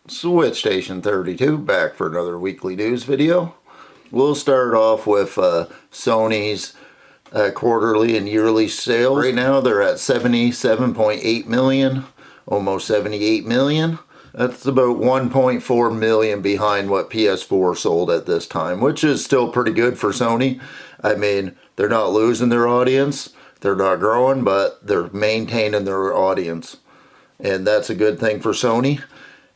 Switch Station 32 back for another weekly news video. We'll start off with Sony's quarterly and yearly sales. Right now they're at 77.8 million, almost 78 million. That's about 1.4 million behind what PS4 sold at this time, which is still pretty good for Sony. I mean, they're not losing their audience, they're not growing, but they're maintaining their audience. And that's a good thing for Sony.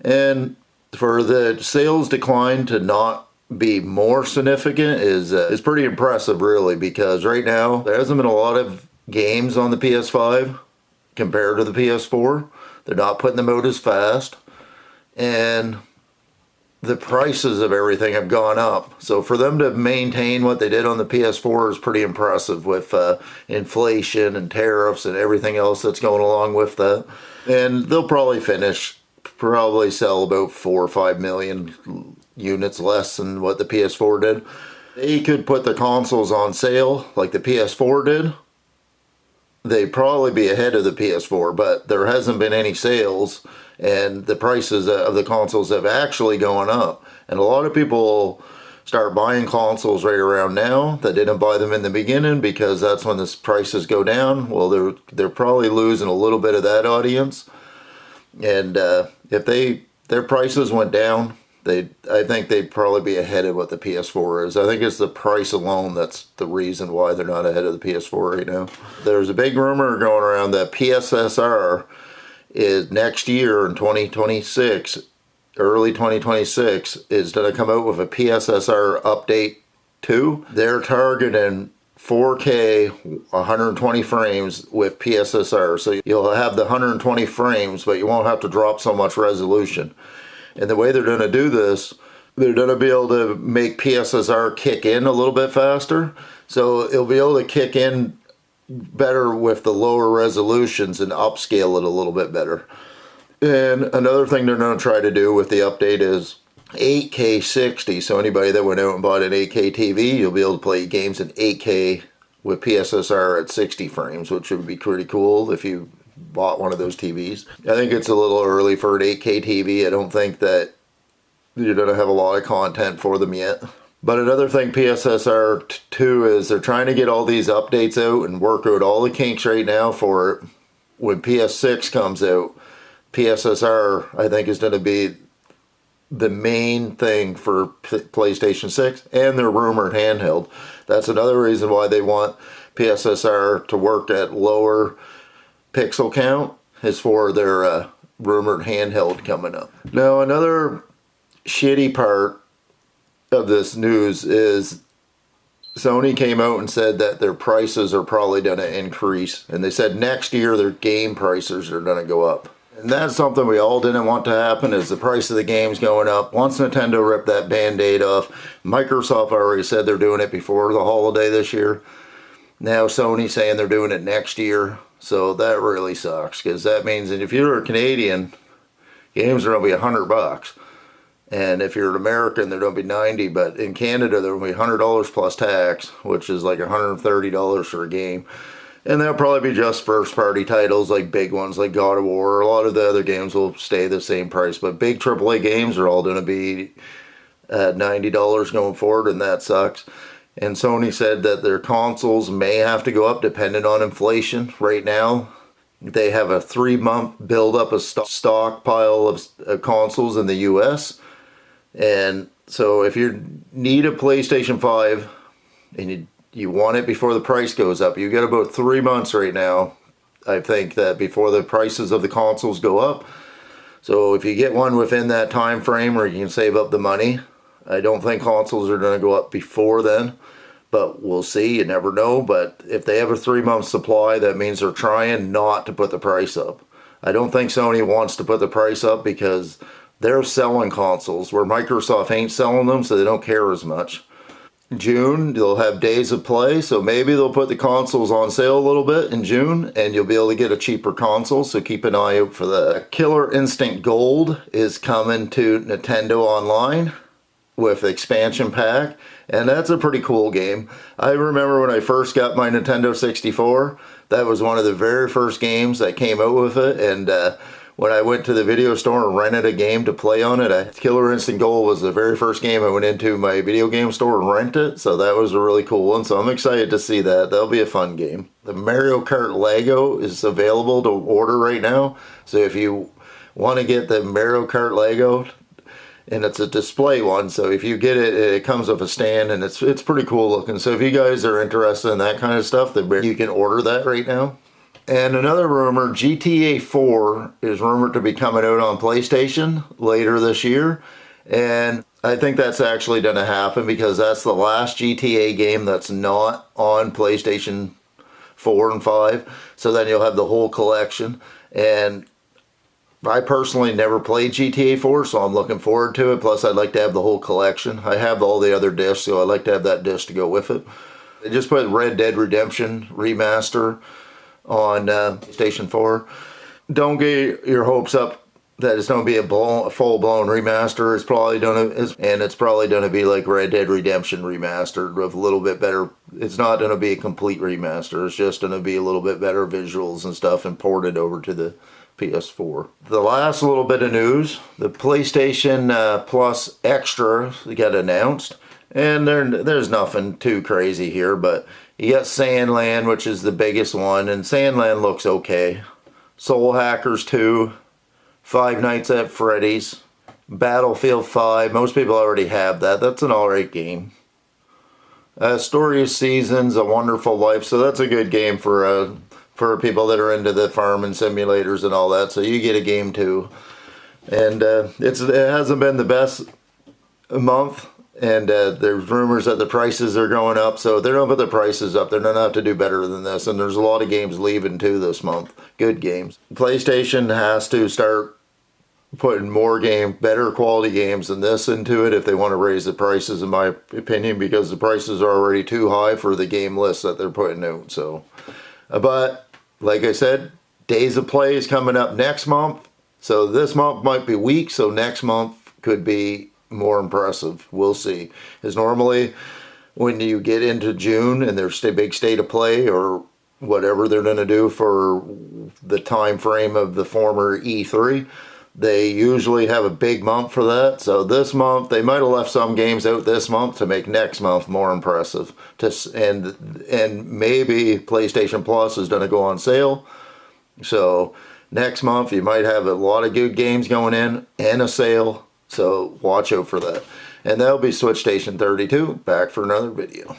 And for the sales decline to not be more significant is pretty impressive, really, because right now there hasn't been a lot of games on the PS5 compared to the PS4. They're not putting them out as fast, and the prices of everything have gone up. So for them to maintain what they did on the PS4 is pretty impressive, with inflation and tariffs and everything else that's going along with that. And they'll probably sell about 4 or 5 million units less than what the PS4 did. They could put the consoles on sale like the PS4 did. They'd probably be ahead of the PS4, but there hasn't been any sales, and the prices of the consoles have actually gone up. And a lot of people start buying consoles right around now that didn't buy them in the beginning, because that's when the prices go down. Well, they're probably losing a little bit of that audience. And if their prices went down, I think they'd probably be ahead of what the PS4 is. I think it's the price alone that's the reason why they're not ahead of the PS4 right now. There's a big rumor going around that PSSR is next year in 2026, early 2026, is going to come out with a PSSR update 2. They're targeting 4K 120 frames with PSSR, so you'll have the 120 frames, but you won't have to drop so much resolution. And the way they're going to do this, they're going to be able to make PSSR kick in a little bit faster, so it'll be able to kick in better with the lower resolutions and upscale it a little bit better. And another thing they're going to try to do with the update is 8K 60, so anybody that went out and bought an 8K TV, you'll be able to play games in 8K with PSSR at 60 frames, which would be pretty cool if you bought one of those TVs. I think it's a little early for an 8K TV. I don't think that you're going to have a lot of content for them yet. But another thing PSSR 2 is they're trying to get all these updates out and work out all the kinks right now for it. When PS6 comes out, PSSR, I think, is going to be the main thing for PlayStation 6 and their rumored handheld. That's another reason why they want PSSR to work at lower pixel count, is for their rumored handheld coming up. Now, another shitty part of this news is Sony came out and said that their prices are probably going to increase, and they said next year their game prices are going to go up. And that's something we all didn't want to happen, is the price of the games going up. Once Nintendo ripped that band-aid off, Microsoft already said they're doing it before the holiday this year. Now Sony's saying they're doing it next year. So that really sucks, because that means that if you're a Canadian, games are going to be $100. And if you're an American, they're going to be $90. But in Canada, they're going to be $100 plus tax, which is like $130 for a game. And they'll probably be just first-party titles, like big ones like God of War. A lot of the other games will stay the same price, but big AAA games are all going to be $90 going forward, and that sucks. And Sony said that their consoles may have to go up depending on inflation. Right now, they have a 3-month build-up of stockpile of consoles in the US. And so if you need a PlayStation 5 and you want it before the price goes up, you got about 3 months right now, I think, that before the prices of the consoles go up. So if you get one within that time frame where you can save up the money, I don't think consoles are going to go up before then, but we'll see. You never know. But if they have a 3-month supply, that means they're trying not to put the price up. I don't think Sony wants to put the price up because they're selling consoles where Microsoft ain't selling them, so they don't care as much. June, they'll have days of play, so maybe they'll put the consoles on sale a little bit in June, and you'll be able to get a cheaper console, so keep an eye out for that. Killer Instinct Gold is coming to Nintendo Online with expansion pack, and that's a pretty cool game. I remember when I first got my Nintendo 64, that was one of the very first games that came out with it, and when I went to the video store and rented a game to play on it. Killer Instant Goal was the very first game I went into my video game store and rented it, so that was a really cool one. So I'm excited to see that. That'll be a fun game. The Mario Kart Lego is available to order right now, so if you want to get the Mario Kart Lego, and it's a display one, so if you get it, it comes with a stand, and it's pretty cool looking. So if you guys are interested in that kind of stuff, then you can order that right now. And another rumor, GTA 4 is rumored to be coming out on PlayStation later this year, and I think that's actually going to happen because that's the last GTA game that's not on PlayStation 4 and 5, so then you'll have the whole collection. And I personally never played GTA 4, so I'm looking forward to it. Plus, I'd like to have the whole collection. I have all the other discs, so I'd like to have that disc to go with it. They just put Red Dead Redemption Remaster on PlayStation 4. Don't get your hopes up that it's going to be a full-blown remaster. It's probably going to be like Red Dead Redemption Remastered with a little bit better. It's not going to be a complete remaster. It's just going to be a little bit better visuals and stuff and ported over to the PS4. The last little bit of news, the PlayStation Plus Extra got announced, and there's nothing too crazy here, but you got Sandland, which is the biggest one, and Sandland looks okay. Soul Hackers 2, Five Nights at Freddy's, Battlefield 5, most people already have that. That's an alright game. Story of Seasons, A Wonderful Life, so that's a good game for people that are into the farming simulators and all that, so you get a game too. And it hasn't been the best month, and there's rumors that the prices are going up, so if they don't put the prices up, they're going to have to do better than this, and there's a lot of games leaving too this month. Good games. PlayStation has to start putting better quality games than this into it if they want to raise the prices, in my opinion, because the prices are already too high for the game list that they're putting out. So, but like I said, Days of Play is coming up next month. So this month might be weak, so next month could be more impressive. We'll see. Because normally when you get into June and there's a big state of play or whatever they're going to do for the time frame of the former E3, they usually have a big month for that. So this month, they might have left some games out this month to make next month more impressive. And maybe PlayStation Plus is going to go on sale. So next month, you might have a lot of good games going in and a sale. So watch out for that. And that'll be Switch Station 32, back for another video.